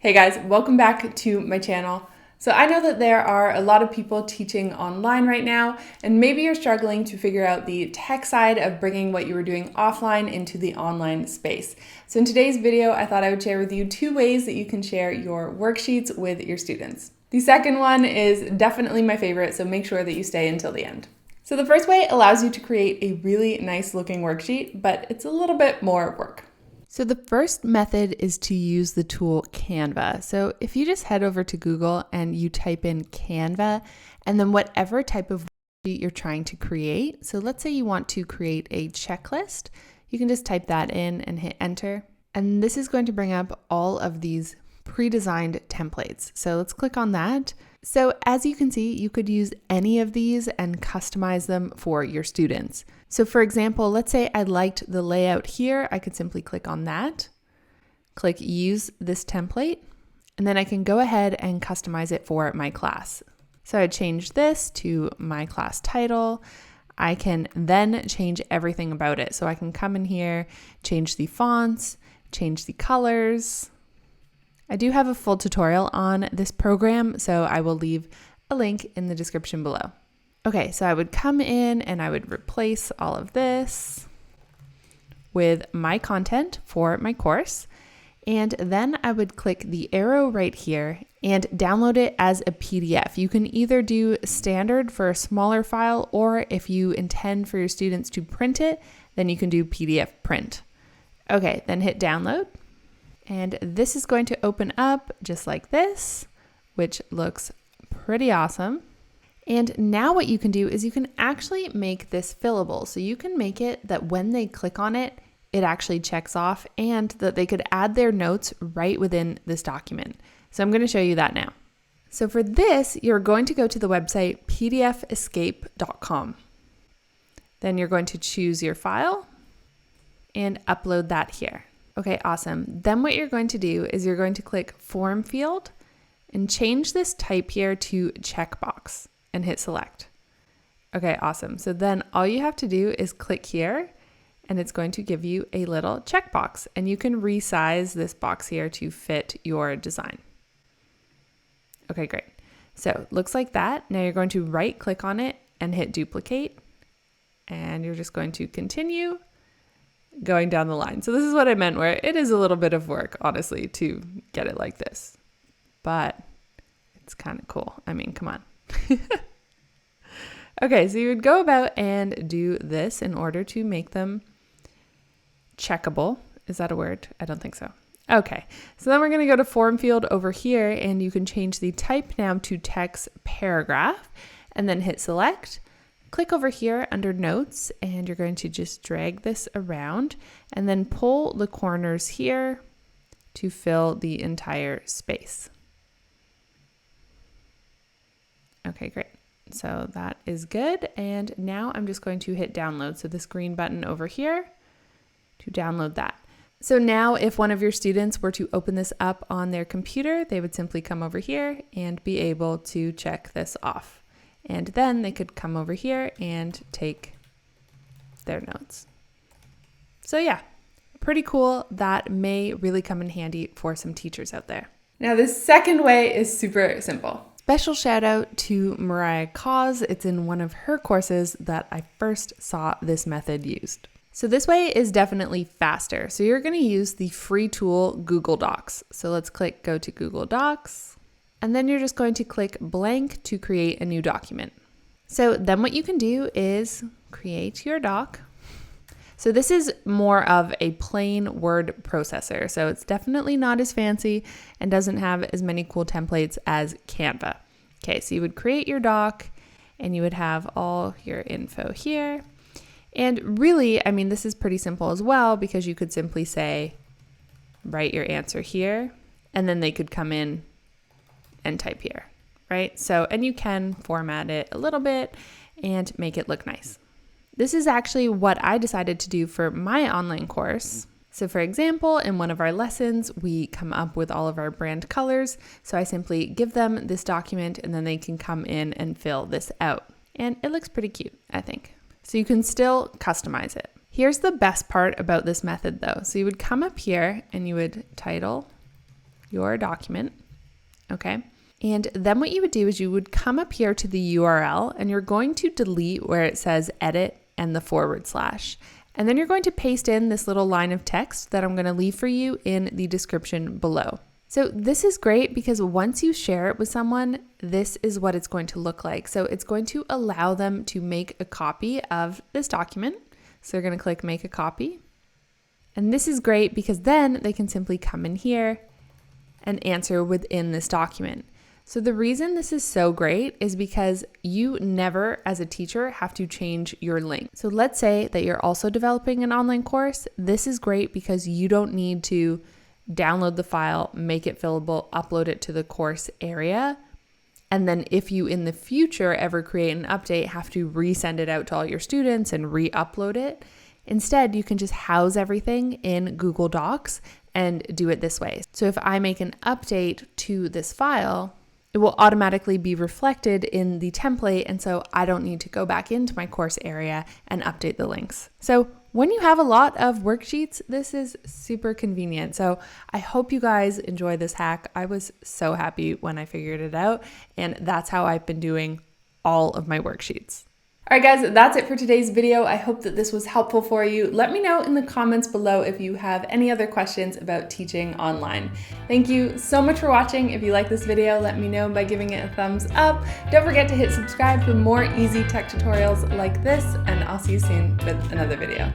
Hey guys, welcome back to my channel. So I know that there are a lot of people teaching online right now, and maybe you're struggling to figure out the tech side of bringing what you were doing offline into the online space. So in today's video, I thought I would share with you 2 ways that you can share your worksheets with your students. The second one is definitely my favorite, so make sure that you stay until the end. So the first way allows you to create a really nice looking worksheet, but it's a little bit more work. So the first method is to use the tool Canva. So if you just head over to Google and you type in Canva and then whatever type of worksheet you're trying to create. So let's say you want to create a checklist. You can just type that in and hit enter. And this is going to bring up all of these pre-designed templates. So let's click on that. So as you can see, you could use any of these and customize them for your students. So for example, let's say I liked the layout here. I could simply click on that, click use this template, and then I can go ahead and customize it for my class. So I change this to my class title. I can then change everything about it. So I can come in here, change the fonts, change the colors. I do have a full tutorial on this program, so I will leave a link in the description below. Okay, so I would come in and I would replace all of this with my content for my course. And then I would click the arrow right here and download it as a PDF. You can either do standard for a smaller file, or if you intend for your students to print it, then you can do PDF print. Okay, then hit download. And this is going to open up just like this, which looks pretty awesome. And now what you can do is you can actually make this fillable. So you can make it that when they click on it, it actually checks off, and that they could add their notes right within this document. So I'm going to show you that now. So for this, you're going to go to the website pdfescape.com. Then you're going to choose your file and upload that here. Okay, awesome. Then what you're going to do is you're going to click form field and change this type here to checkbox and hit select. Okay, awesome. So then all you have to do is click here and it's going to give you a little checkbox, and you can resize this box here to fit your design. Okay, great. So it looks like that. Now you're going to right click on it and hit duplicate, and you're just going to continue going down the line. So this is what I meant, where it is a little bit of work, honestly, to get it like this, but it's kind of cool. I mean, come on. Okay, so you would go about and do this in order to make them checkable. Is that a word? I don't think so. Okay, so then we're going to go to form field over here, and you can change the type now to text paragraph, and then hit select. Click over here under notes, and you're going to just drag this around and then pull the corners here to fill the entire space. Okay, great. So that is good. And now I'm just going to hit download. So this green button over here to download that. So now if one of your students were to open this up on their computer, they would simply come over here and be able to check this off. And then they could come over here and take their notes. So yeah, pretty cool. That may really come in handy for some teachers out there. Now the second way is super simple. Special shout out to Mariah Cause. It's in one of her courses that I first saw this method used. So this way is definitely faster. So you're going to use the free tool Google Docs. So let's click go to Google Docs. And then you're just going to click blank to create a new document. So then what you can do is create your doc. So this is more of a plain word processor. So it's definitely not as fancy and doesn't have as many cool templates as Canva. Okay, so you would create your doc and you would have all your info here. And really, I mean, this is pretty simple as well, because you could simply say, write your answer here, and then they could come in and type here, right? So, and you can format it a little bit and make it look nice. This is actually what I decided to do for my online course. So for example, in one of our lessons, we come up with all of our brand colors. So I simply give them this document and then they can come in and fill this out. And it looks pretty cute, I think. So you can still customize it. Here's the best part about this method though. So you would come up here and you would title your document, okay? And then what you would do is you would come up here to the URL and you're going to delete where it says edit and the /. And then you're going to paste in this little line of text that I'm going to leave for you in the description below. So this is great because once you share it with someone, this is what it's going to look like. So it's going to allow them to make a copy of this document. So they're going to click make a copy. And this is great because then they can simply come in here and answer within this document. So the reason this is so great is because you never, as a teacher, have to change your link. So let's say that you're also developing an online course. This is great because you don't need to download the file, make it fillable, upload it to the course area. And then if you in the future ever create an update, have to resend it out to all your students and re-upload it. Instead, you can just house everything in Google Docs and do it this way. So if I make an update to this file, it will automatically be reflected in the template. And so I don't need to go back into my course area and update the links. So when you have a lot of worksheets, this is super convenient. So I hope you guys enjoy this hack. I was so happy when I figured it out, and that's how I've been doing all of my worksheets. All right, guys, that's it for today's video. I hope that this was helpful for you. Let me know in the comments below if you have any other questions about teaching online. Thank you so much for watching. If you like this video, let me know by giving it a thumbs up. Don't forget to hit subscribe for more easy tech tutorials like this, and I'll see you soon with another video.